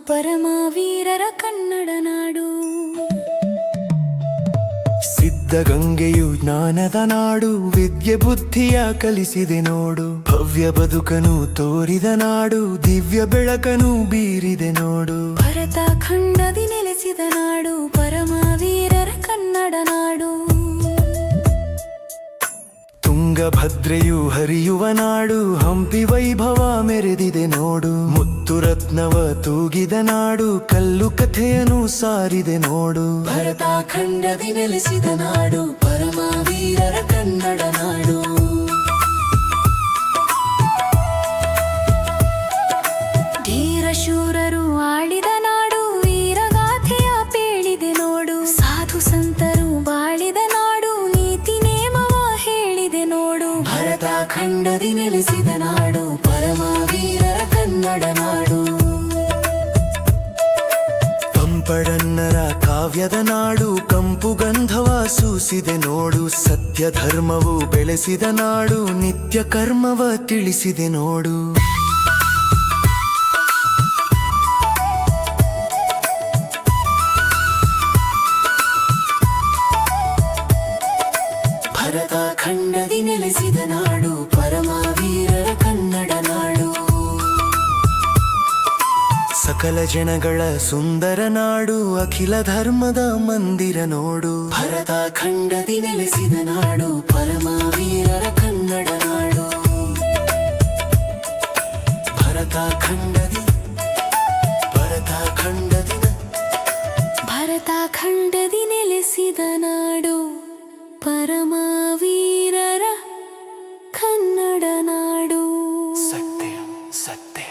ಪರಮವೀರರ ಕನ್ನಡ ನಾಡು. ಸಿದ್ಧಗಂಗೆಯು ಜ್ಞಾನದ ನಾಡು, ವಿದ್ಯೆ ಬುದ್ಧಿಯ ಕಲಿಸಿದೆ ನೋಡು. ಭವ್ಯ ಬದುಕನು ತೋರಿದ ನಾಡು, ದಿವ್ಯ ಬೆಳಕನು ಬೀರಿದೆ ನೋಡು. ಭರತ ಖಂಡದಿ ನೆಲೆಸಿದ ನಾಡು, ಪರಮವೀರರ ಕನ್ನಡ ನಾಡು. ತುಂಗಭದ್ರೆಯು ಹರಿಯುವ ನಾಡು, ಹಂಪಿ ವೈಭವ ಮೆರೆದಿದೆ ನೋಡು. ಮುತ್ತು ರತ್ನವ ತೂಗಿದ ನಾಡು, ಕಲ್ಲು ಕಥೆಯನ್ನು ಸಾರಿದೆ ನೋಡು. ಭರತ ಖಂಡದಿ ನೆಲೆಸಿದ ನಾಡು, ಪರಮವೀರರ ಕನ್ನಡ ನಾಡು. ಧೀರ ಶೂರರು ಆಳಿದ ನಾಡು, ವೀರಗಾಥೆಯ ಪೇಳಿದೆ ನೋಡು. ಸಾಧು ಸಂತರು ಬಾಳಿದ ನಾಡು, ನೀತಿ ನೇಮವ ಹೇಳಿದೆ ನೋಡು. ಭರತ ಖಂಡದಿ ನೆಲೆಸಿದ ನಾಡು, ಪರಮವೀರರ ಕನ್ನಡ ನಾಡು. ಪಂಪಡನ್ನರ ಕಾವ್ಯದ ನಾಡು, ಕಂಪು ಗಂಧವ ಸೂಸಿದೆ ನೋಡು. ಸತ್ಯ ಧರ್ಮವು ಬೆಳೆಸಿದ ನಾಡು, ನಿತ್ಯ ಕರ್ಮವ ತಿಳಿಸಿದೆ ನೋಡು. ಭರತ ಖಂಡದಿ ನೆಲೆಸಿದ ನಾಡು, ಪರಮವೀರರ ಕನ್ನಡ ನಾಡು. ಸಕಲ ಜನಗಳ ಸುಂದರ ನಾಡು, ಅಖಿಲ ಧರ್ಮದ ಮಂದಿರ ನೋಡು. ಭರತ ಖಂಡದಿ ನೆಲೆಸಿದ ನಾಡು, ಪರಮವೀರರ ಕನ್ನಡ ನಾಡು. ಭರತ ಖಂಡದಿ ಭರತ ಖಂಡದಿ ನೆಲೆಸಿದ ನಾಡು, ಪರಮವೀರರ ಕನ್ನಡ ನಾಡು. ಸತ್ಯ ಸತ್ಯ.